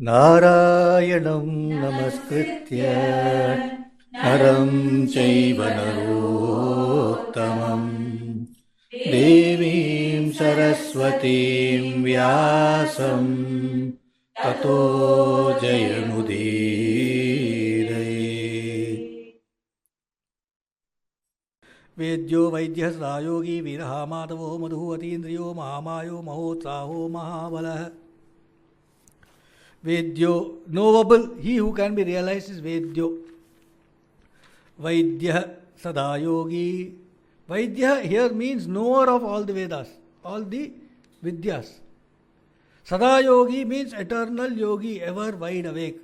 नारायणं नमस्कृत्य नरं चैव नरोत्तमं देवीं सरस्वतीं व्यासं ततो जयमुदीरये। वेद्यो वैद्यः सदायोगी vīrahā mādhavō madhuḥ atīndriyo mahāmāyō mahōtsāhō महाबलः। Vedyo, knowable, he who can be realized is Vedyo Vaidyah, Sadayogi. Vaidyaḥ here means knower of all the Vedas, all the Vidyas. Sadāyogi means eternal yogi, ever wide awake.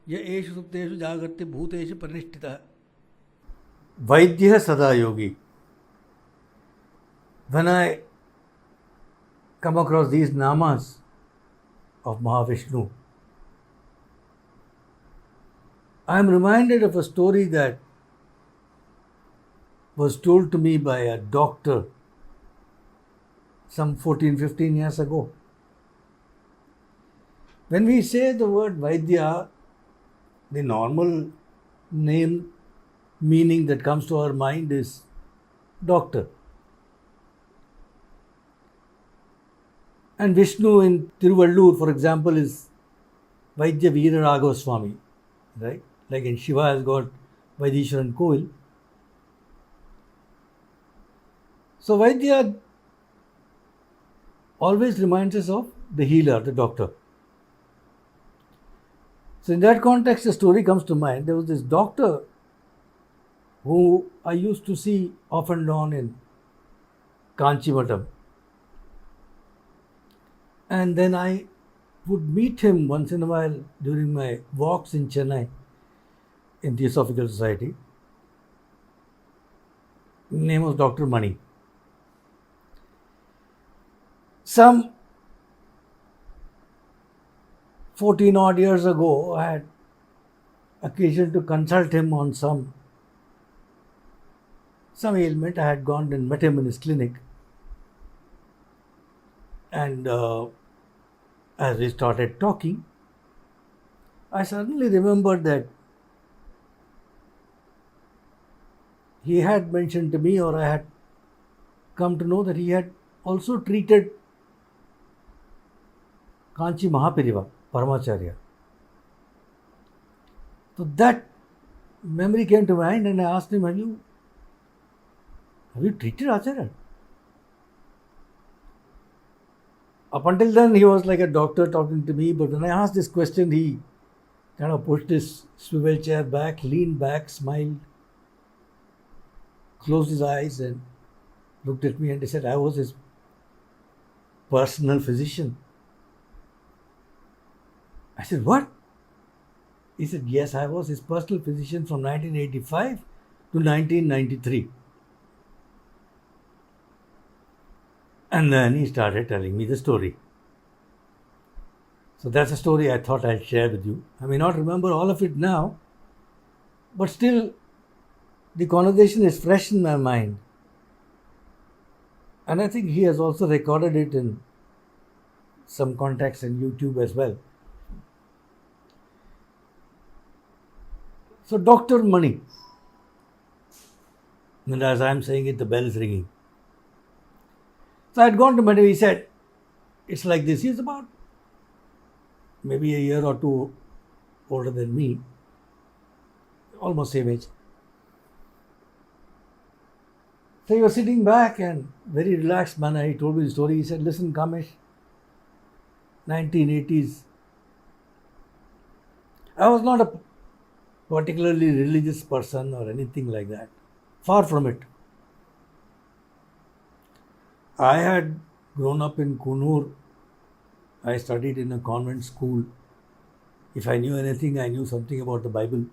Ya eshu supteshu jagrati bhuteshu pranishtitah. Vaidyaḥ Sadāyogi. When I come across these namas of Mahavishnu, I am reminded of a story that was told to me by a doctor some 14-15 years ago. When we say the word Vaidyaḥ, the normal name meaning that comes to our mind is doctor. And Vishnu in Tiruvallur, for example, is Vaidya Veeraragava Swami, right? Like in Shiva has got Vaidishwaran Kovil. So Vaidya always reminds us of the healer, the doctor. So in that context, a story comes to mind. There was this doctor who I used to see off and on in Kanchipuram. And then I would meet him once in a while during my walks in Chennai in Theosophical Society. His name was Dr. Mani. Some 14 odd years ago, I had occasion to consult him on some ailment. I had gone and met him in his clinic. And as we started talking, I suddenly remembered that he had mentioned to me, or I had come to know that he had also treated Kanchi Mahaperiyava, Paramacharya. So that memory came to mind, and I asked him, have you treated Acharya? Up until then, he was like a doctor talking to me, but when I asked this question, he kind of pushed his swivel chair back, leaned back, smiled, closed his eyes and looked at me and he said, I was his personal physician. I said, what? He said, yes, I was his personal physician from 1985 to 1993. And then he started telling me the story. So that's a story I thought I'd share with you. I may not remember all of it now, but still the conversation is fresh in my mind. And I think he has also recorded it in some context on YouTube as well. So Dr. Mani, and as I'm saying it, the bell is ringing. So I had gone to meet him. He said, it's like this. He's about maybe a year or two older than me, almost same age. So he was sitting back and very relaxed manner. He told me the story. He said, listen, Kamesh, 1980s. I was not a particularly religious person or anything like that. Far from it. I had grown up in Kunur. I studied in a convent school. If I knew anything, I knew something about the Bible.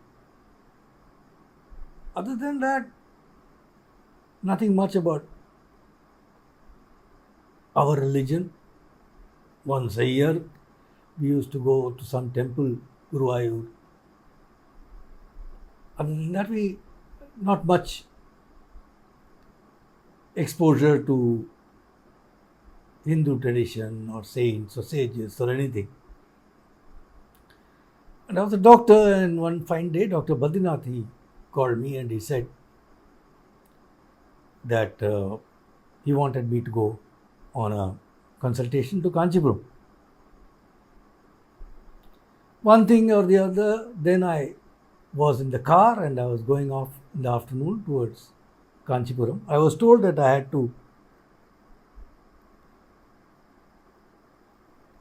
Other than that, nothing much about our religion. Once a year, we used to go to some temple, Guruvayur. Other than that, not much exposure to Hindu tradition or saints or sages or anything. And I was a doctor, and one fine day, Dr. Badrinath, he called me and he said that he wanted me to go on a consultation to Kanchipuram. One thing or the other, then I was in the car and I was going off in the afternoon towards Kanchipuram. I was told that I had to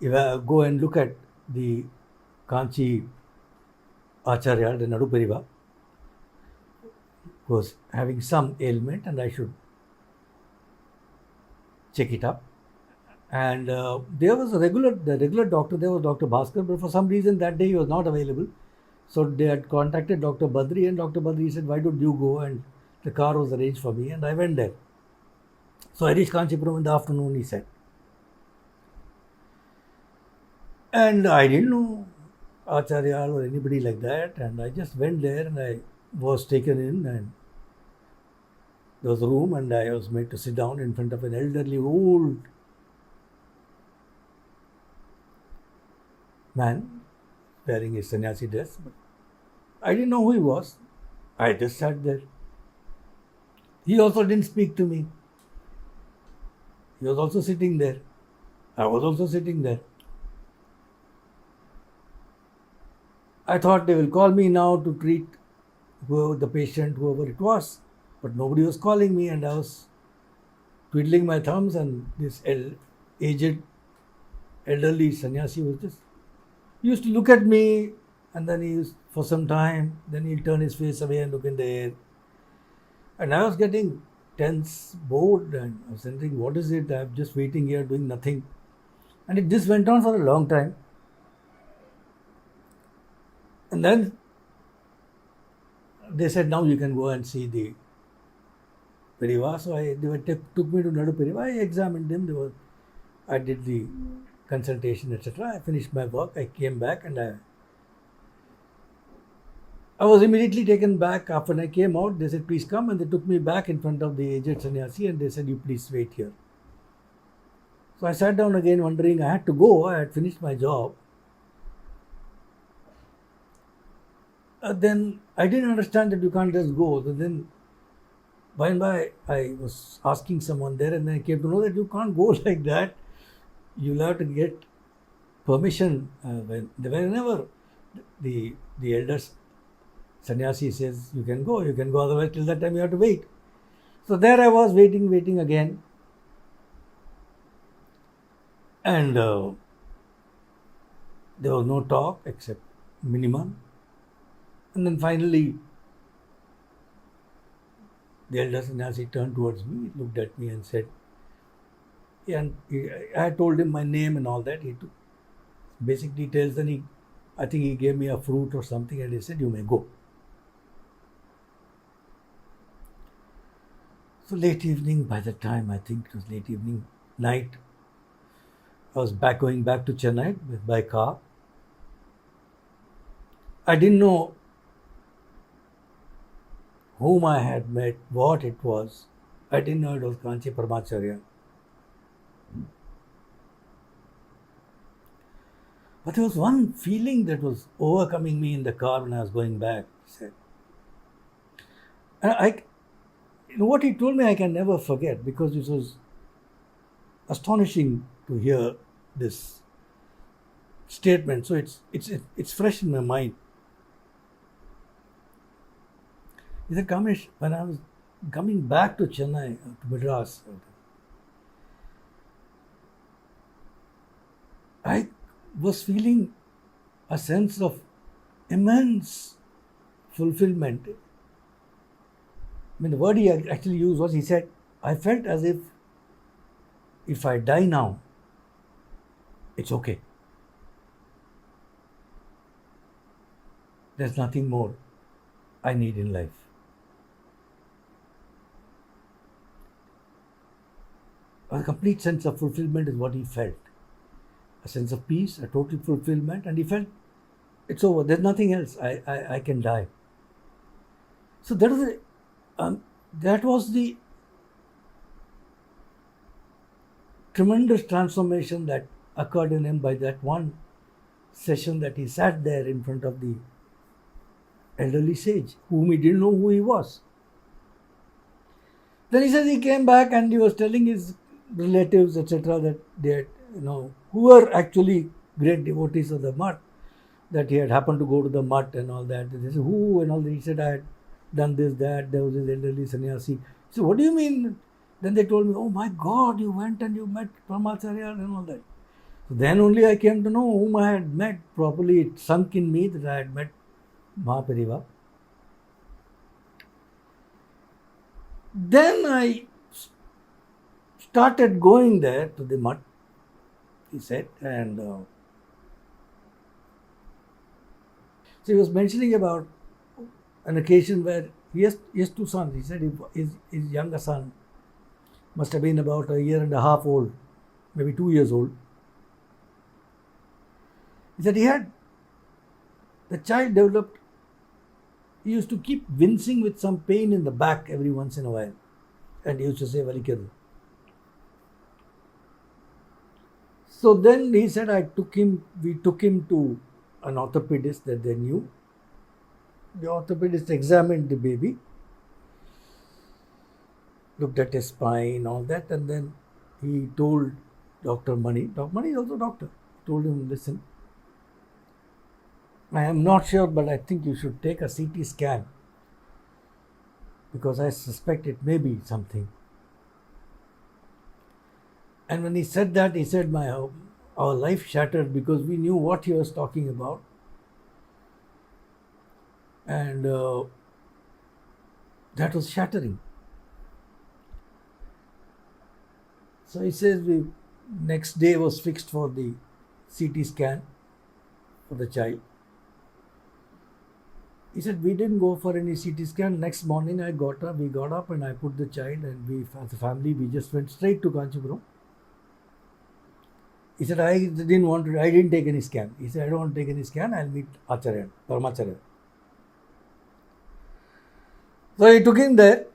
go and look at the Kanchi Acharya, the Naduperiva, was having some ailment and I should check it up. And there was the regular doctor, there was Dr. Bhaskar, but for some reason that day he was not available. So they had contacted Dr. Badri, and Dr. Badri said, why don't you go? And the car was arranged for me and I went there. So I reached Kanchipuram in the afternoon, he said. And I didn't know Acharya or anybody like that, and I just went there and I was taken in, and there was a room and I was made to sit down in front of an elderly old man wearing his sannyasi dress. But I didn't know who he was. I just sat there. He also didn't speak to me. He was also sitting there. I was also sitting there. I thought they will call me now to treat the patient, whoever it was. But nobody was calling me, and I was twiddling my thumbs, and this aged elderly sannyasi was just, he used to look at me, and then he used, for some time, then he'll turn his face away and look in the air. And I was getting tense, bored, and I was thinking, what is it? I'm just waiting here doing nothing. And it just went on for a long time. And then they said, now you can go and see the Periyava. So they took me to Naduperiva. I examined them. I did the consultation, etc. I finished my work. I came back and I was immediately taken back. After I came out, they said, please come. And they took me back in front of the aged sannyasi and they said, you please wait here. So I sat down again wondering, I had to go. I had finished my job. Then I didn't understand that you can't just go. So then by and by I was asking someone there, and then I came to know that you can't go like that. You'll have to get permission whenever the elders sannyasi says you can go, otherwise till that time you have to wait. So there I was waiting again. And there was no talk except minimum. And then finally, the elder sannyasi turned towards me, looked at me and said, and I told him my name and all that. He took basic details. Then I think he gave me a fruit or something and he said, you may go. So late evening, by the time I think it was late evening, night, I was going back to Chennai by car. I didn't know whom I had met, what it was. I didn't know it was Kanchipuram. But there was one feeling that was overcoming me in the car when I was going back. He said, and what he told me I can never forget, because it was astonishing to hear this statement. So it's fresh in my mind. He said, Kamesh, when I was coming back to Chennai, to Madras, I was feeling a sense of immense fulfillment. I mean, the word he actually used was, he said, I felt as if I die now, it's okay. There's nothing more I need in life. A complete sense of fulfillment is what he felt. A sense of peace, a total fulfillment, and he felt it's over. There's nothing else. I can die. So that was the tremendous transformation that occurred in him by that one session that he sat there in front of the elderly sage, whom he didn't know who he was. Then he says he came back and he was telling his relatives, etc., that they had, who were actually great devotees of the mutt, that he had happened to go to the mutt and all that. They said, who? And all that. He said, I had done this, that. There was this elderly sannyasi. So, what do you mean? Then they told me, oh my God, you went and you met Brahmacharya and all that. So then only I came to know whom I had met properly. It sunk in me that I had met Mahaperiyava. Then I started going there to the mutt, he said, and so he was mentioning about an occasion where he has two sons. He said his younger son must have been about a year and a half old, maybe 2 years old. He said the child developed, he used to keep wincing with some pain in the back every once in a while. And he used to say, Valikadu. So then he said, we took him to an orthopedist that they knew. The orthopedist examined the baby, looked at his spine, all that, and then he told Dr. Mani, Dr. Mani is also a doctor, told him, listen, I am not sure, but I think you should take a CT scan because I suspect it may be something. And when he said that, he said, our life shattered because we knew what he was talking about. And that was shattering. So he says, next day was fixed for the CT scan for the child. He said, we didn't go for any CT scan. Next morning we got up and I put the child, and we, as a family, we just went straight to Kanchipuram. He said, I didn't take any scan. He said, I don't want to take any scan, I'll meet Acharya, Paramacharya. So he took him there,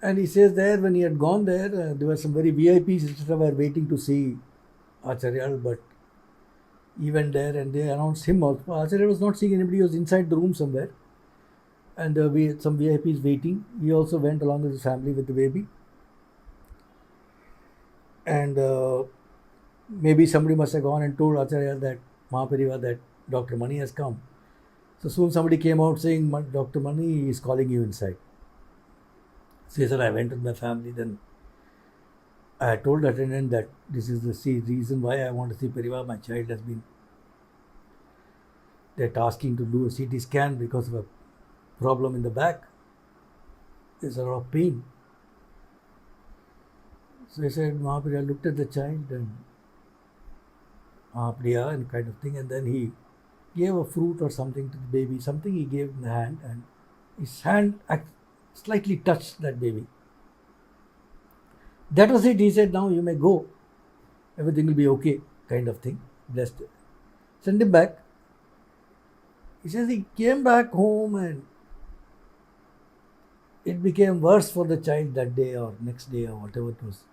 and he says there, when he had gone there, there were some very VIPs, etc., were waiting to see Acharya, but he went there and they announced him also. Acharya was not seeing anybody, he was inside the room somewhere. And we had some VIPs waiting. He also went along with his family with the baby. And maybe somebody must have gone and told Acharya that Mahaperiyava that Dr. Mani has come. So soon somebody came out saying, Dr. Mani is calling you inside. So he said, I went with my family. Then I told the attendant that this is the reason why I want to see Periyava. My child has been, they're asking to do a CT scan because of a problem in the back. There's a lot of pain. So he said, Mahaperiyava looked at the child and Mahapriya and kind of thing, and then he gave a fruit or something to the baby, something he gave in the hand, and his hand slightly touched that baby. That was it. He said, now you may go. Everything will be okay, kind of thing. Blessed. Send him back. He says he came back home and it became worse for the child that day or next day or whatever it was.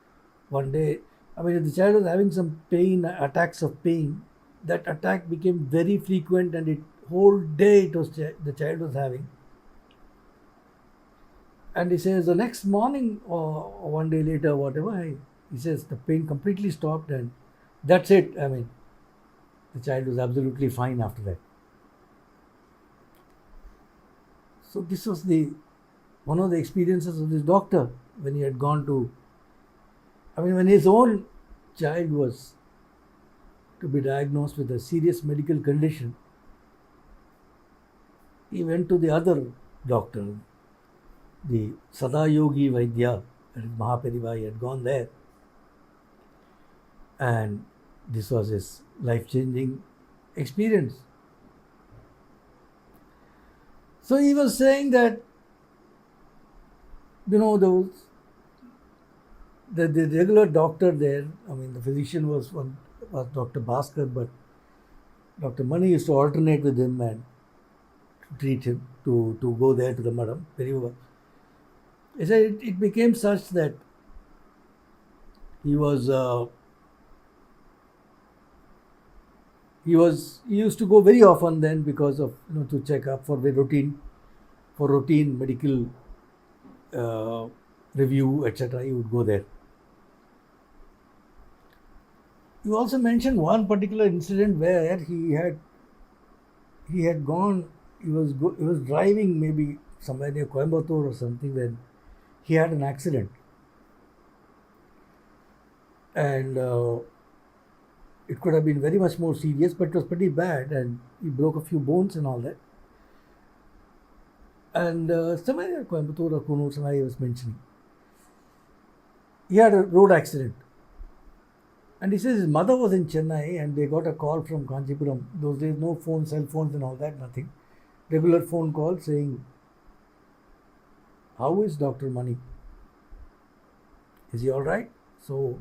One day, if the child was having some pain, attacks of pain, that attack became very frequent, and it whole day it was the child was having. And he says the next morning or one day later, whatever, he says the pain completely stopped, and that's it. The child was absolutely fine after that. So this was one of the experiences of this doctor when he had gone to, when his own child was to be diagnosed with a serious medical condition, he went to the other doctor, the Sadayogi Vaidyaḥ, that is Mahaperiyava. He had gone there, and this was his life-changing experience. So he was saying that, the regular doctor there, the physician was Dr. Bhaskar, but Dr. Mani used to alternate with him and treat him to go there to the Madam Periyava. He said it became such that he was he used to go very often then because of to check up for routine medical review, etc. He would go there. You also mentioned one particular incident where he had gone. He was driving maybe somewhere near Coimbatore or something when he had an accident, and it could have been very much more serious, but it was pretty bad, and he broke a few bones and all that. And somewhere near Coimbatore or Kunur, somewhere he was mentioning, he had a road accident. And he says his mother was in Chennai and they got a call from Kanchipuram. Those days, no phones, cell phones and all that, nothing. Regular phone call saying, "How is Dr. Mani? Is he all right?" So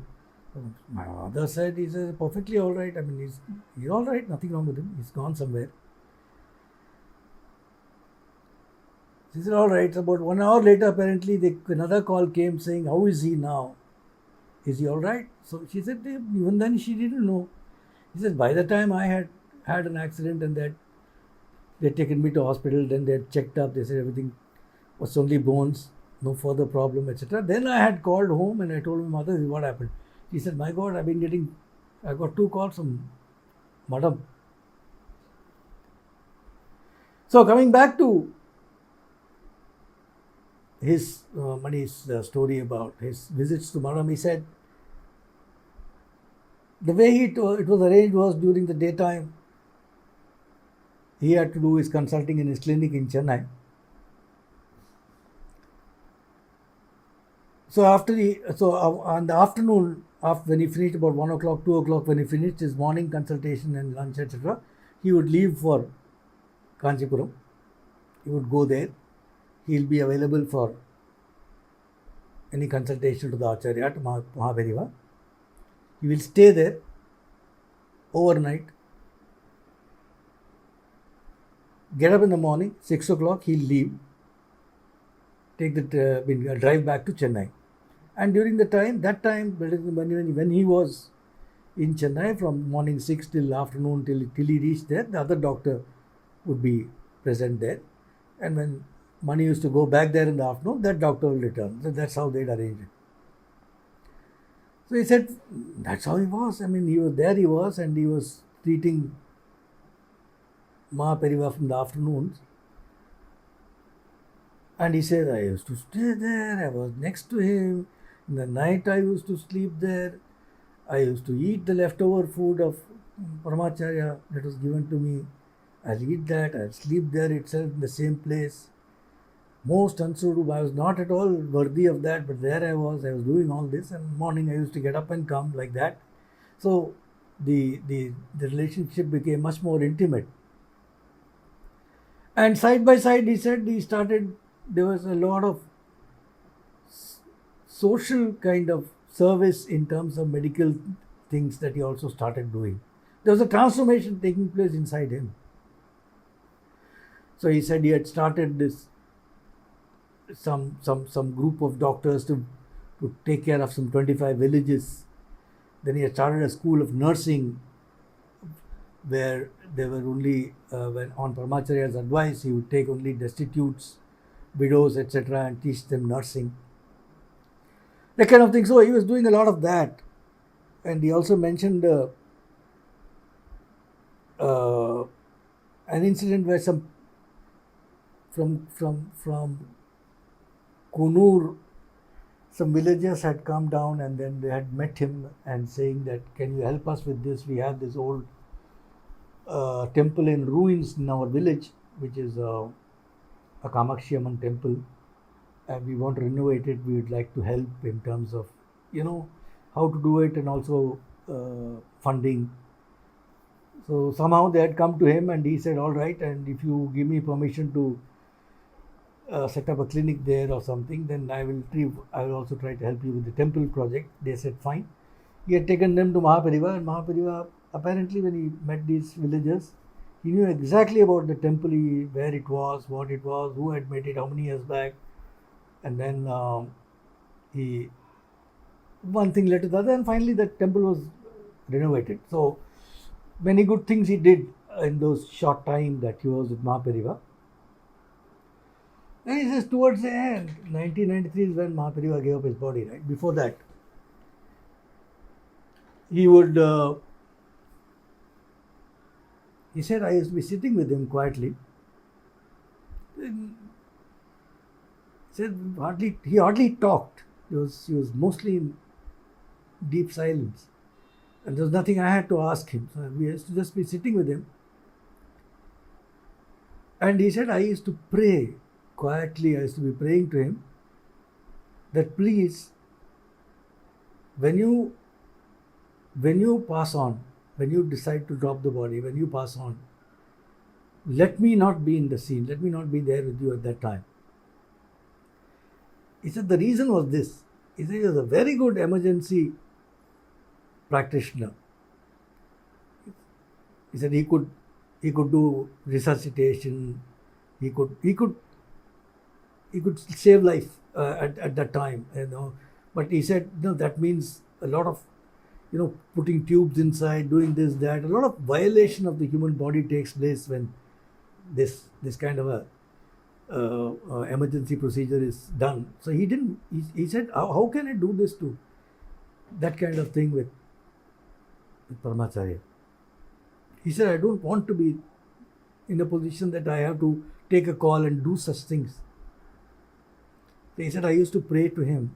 my mother said, he says, "Perfectly all right. I mean, he's all right, nothing wrong with him. He's gone somewhere." She said, "All right." About 1 hour later, apparently, another call came saying, "How is he now? Is he all right?" So she said, even then she didn't know. He said, "By the time I had an accident and that they'd taken me to hospital, then they had checked up, they said everything was only bones, no further problem, etc. Then I had called home and I told my mother, what happened?" She said, "My God, I got 2 calls from Madam." So coming back to his Mani's story about his visits to Madam, he said, the way it was arranged was during the daytime. He had to do his consulting in his clinic in Chennai. So on the afternoon, when he finished about 1 o'clock, 2 o'clock, when he finished his morning consultation and lunch, etc., he would leave for Kanchipuram. He would go there. He'll be available for any consultation to the Acharya, to Mahaperiyava. He will stay there overnight. Get up in the morning, 6 o'clock, he'll leave. Take the drive back to Chennai. And during that time, when he was in Chennai, from morning 6 till afternoon till he reached there, the other doctor would be present there. And when Mani used to go back there in the afternoon, that doctor will return. So that's how they'd arranged it. So he said, that's how he was. I mean, he was, and he was treating Mahaperiyava from the afternoons. And he said, I used to stay there, I was next to him. In the night, I used to sleep there. I used to eat the leftover food of Paramacharya that was given to me. I'll eat that, I'll sleep there itself in the same place. Most unsuitable. I was not at all worthy of that, but there I was doing all this, and morning I used to get up and come like that. So the relationship became much more intimate. And side by side, he said, there was a lot of social kind of service in terms of medical things that he also started doing. There was a transformation taking place inside him. So he said he had started this some group of doctors to take care of some 25 villages. Then he had started a school of nursing where there were only, when on Paramacharya's advice, he would take only destitutes, widows, etc. and teach them nursing. That kind of thing. So he was doing a lot of that. And he also mentioned an incident where some from Kunur, some villagers had come down and then they had met him and saying that, can you help us with this? We have this old temple in ruins in our village, which is a Kamakshi Amman temple, and we want to renovate it. We would like to help in terms of, how to do it and also funding. So somehow they had come to him and he said, all right, and if you give me permission to set up a clinic there or something, then I will also try to help you with the temple project. They said fine. He had taken them to Mahaperiyava, and Mahaperiyava, apparently when he met these villagers, he knew exactly about the temple, where it was, what it was, who had made it, how many years back. And then one thing led to the other, and finally the temple was renovated. So many good things he did in those short time that he was with Mahaperiyava. And he says towards the end, 1993 is when Mahaperiyava gave up his body, right? Before that, he would, he said, I used to be sitting with him quietly. He said he hardly talked. He was mostly in deep silence. And there was nothing I had to ask him. So we used to just be sitting with him. And he said, I used to pray quietly. I used to be praying to him that please, when you pass on, when you decide to drop the body, when you pass on, let me not be in the scene. Let me not be there with you at that time. He said the reason was this. He said he was a very good emergency practitioner. He said he could do resuscitation. He could save life at that time, you know. But he said, no, that means a lot of, you know, putting tubes inside, doing this, that. A lot of violation of the human body takes place when this kind of a emergency procedure is done. So he didn't. He said, how can I do this to that kind of thing with Paramacharya? He said, I don't want to be in a position that I have to take a call and do such things. So he said, I used to pray to him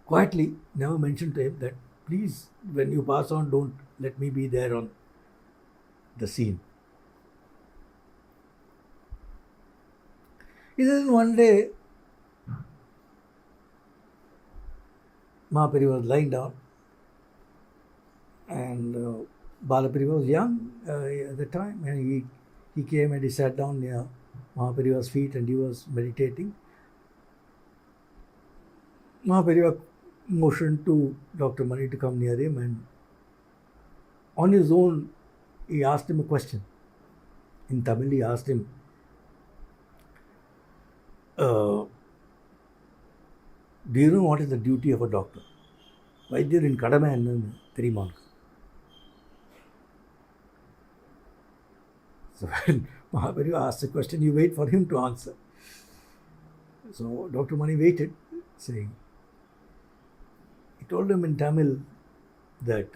quietly, never mentioned to him that please, when you pass on, don't let me be there on the scene. He says, one day, Mahaperiyava was lying down, and Balaperiyava was young at the time, and he came and he sat down near Mahaperiyava's feet and he was meditating. Mahaperiyava motioned to Dr. Mani to come near him, and on his own he asked him a question. In Tamil he asked him, do you know what is the duty of a doctor? Vaidyarin kadame ennu theriyuma? So when Mahaperiyava asked the question, you wait for him to answer. So Dr. Mani waited, saying, he told him in Tamil that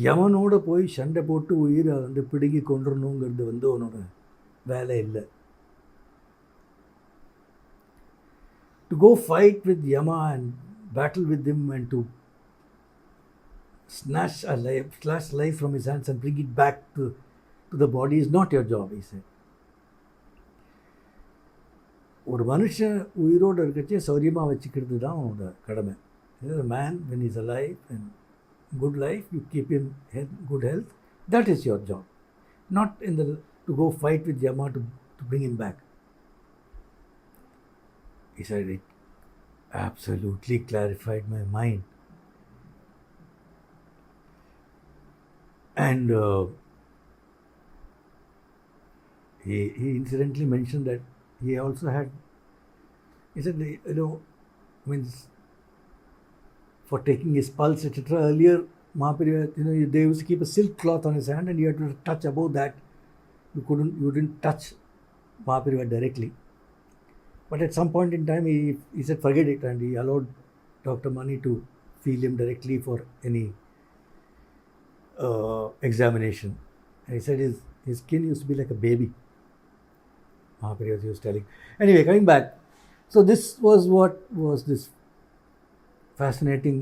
யமனோட போய் சண்டை போட்டு உயிரை வந்து பிடுங்கி கொண்டுறணுங்கிறது வந்து அவனோட வேலை இல்லை. To go fight with Yama and battle with him and to snatch life from his hands and bring it back to the body is not your job, he said. ஒரு மனுஷன் உயிரோடு இருக்கச்சே சௌரியமாக வச்சுக்கிறது தான் அவனோட கடமை. A man, when he's alive and good life, you keep him in good health, that is your job. Not to go fight with Yama to bring him back. He said, it absolutely clarified my mind. And he incidentally mentioned that he also had, he said, you know, means for taking his pulse, etc. Earlier, Mahaperiyava, you know, they used to keep a silk cloth on his hand and you had to touch above that. You didn't touch Mahaperiyava directly. But at some point in time, he said, forget it, and he allowed Dr. Mani to feel him directly for any examination. And he said his skin used to be like a baby. Mahaperiyava was telling. Anyway, coming back. So this was what was this fascinating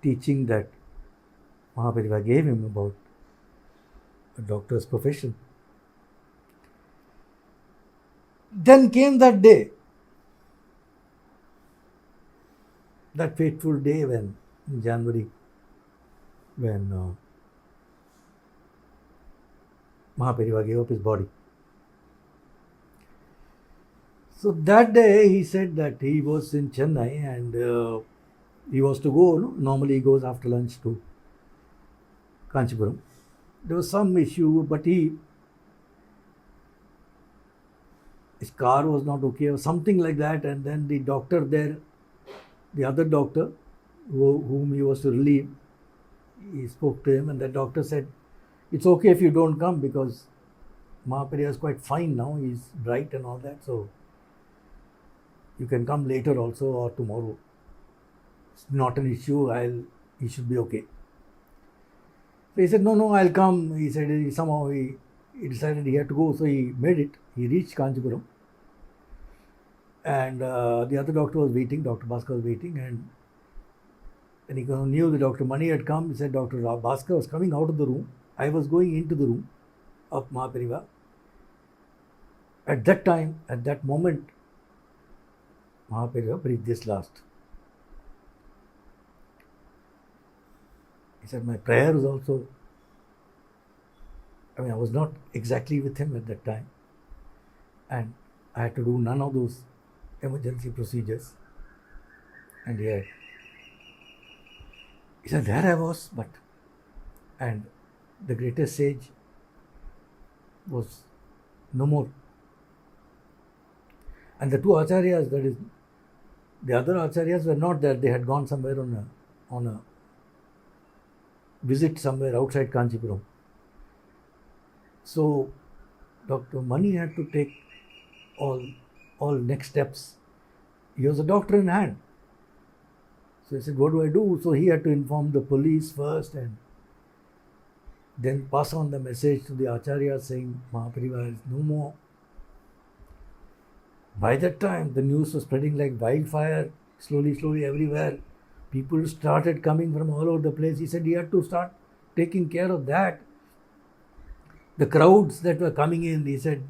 teaching that Mahaperiyava gave him about a doctor's profession. Then came that day, that fateful day when, in January, when Mahaperiyava gave up his body. So that day he said that he was in Chennai and he was to go, no? Normally he goes after lunch to Kanchipuram. There was some issue, but his car was not okay or something like that, and then the doctor there the other doctor whom he was to relieve, he spoke to him, and the doctor said, it's okay if you don't come because Mahaperiyava is quite fine now, he's bright and all that, so you can come later also or tomorrow. It's not an issue, he should be okay. So he said, no, I'll come. He said somehow he decided he had to go, so he made it. He reached Kanchipuram, and the other doctor was waiting, Dr. Bhaskar was waiting, and when he knew that Dr. Mani had come, he said Dr. Bhaskar was coming out of the room. I was going into the room of Mahaperiyava. At that time, at that moment, Mahaperiyava breathed his last. He said, my prayer was also, I was not exactly with him at that time, and I had to do none of those emergency procedures. And he said, there I was, and the greatest sage was no more. And the two acharyas, that is, the other acharyas were not there. They had gone somewhere on a visit somewhere outside Kanchipuram. So Dr. Mani had to take all next steps. He was a doctor in hand. So he said, what do I do? So he had to inform the police first and then pass on the message to the acharya saying Mahaperiyava is no more. By that time, the news was spreading like wildfire, slowly everywhere. People started coming from all over the place. He said he had to start taking care of that. The crowds that were coming in, he said,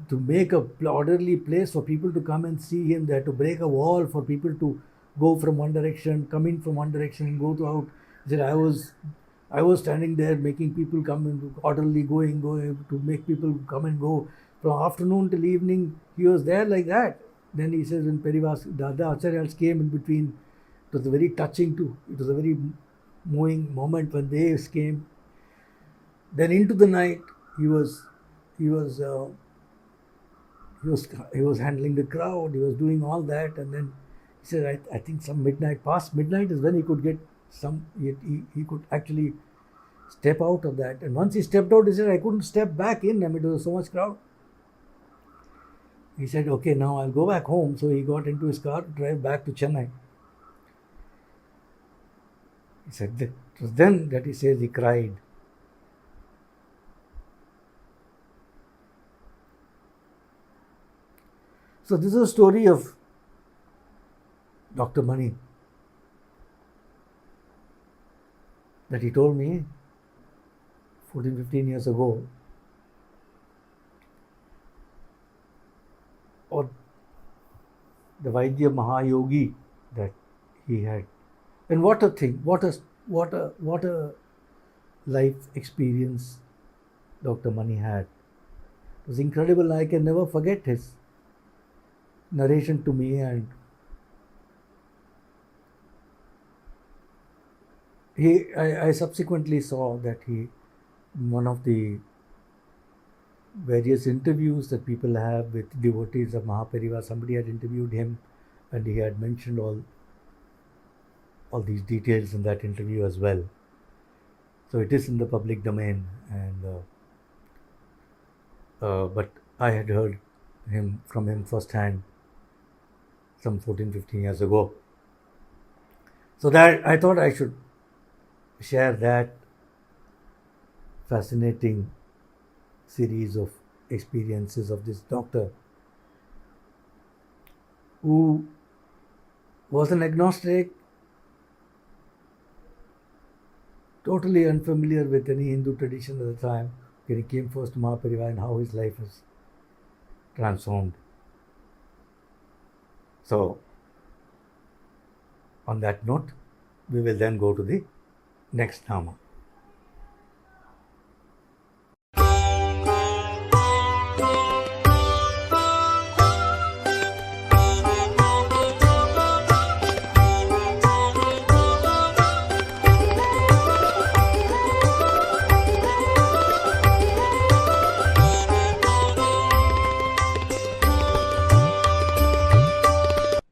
to make a orderly place for people to come and see him, they had to break a wall for people to go from one direction, come in from one direction and go to out. He said, I was standing there making people come and orderly going to make people come and go. From afternoon till evening, he was there like that. Then he says, when Perivas, the other acharyas came in between, it was very touching too. It was a very moving moment when they came. Then into the night, he was handling the crowd. He was doing all that, and then he said, I think some midnight, past midnight is when he could get some. He could actually step out of that. And once he stepped out, he said, I couldn't step back in. There was so much crowd. He said, okay, now I'll go back home. So he got into his car to drive back to Chennai. He said that it was then that he says he cried. So this is a story of Dr. Mani that he told me 14-15 years ago. Or the Vaidya Mahayogi that he had. And what a thing, what a life experience Dr. Mani had. It was incredible. I can never forget his narration to me, and I subsequently saw that in one of the various interviews that people have with devotees of Mahaperiyava, somebody had interviewed him and he had mentioned all these details in that interview as well. So it is in the public domain, and but I had heard from him firsthand some 14-15 years ago. So that I thought I should share that fascinating series of experiences of this doctor who was an agnostic, totally unfamiliar with any Hindu tradition at the time, when he came first to Mahaperiyava, and how his life was transformed. So, on that note, we will then go to the next Nama.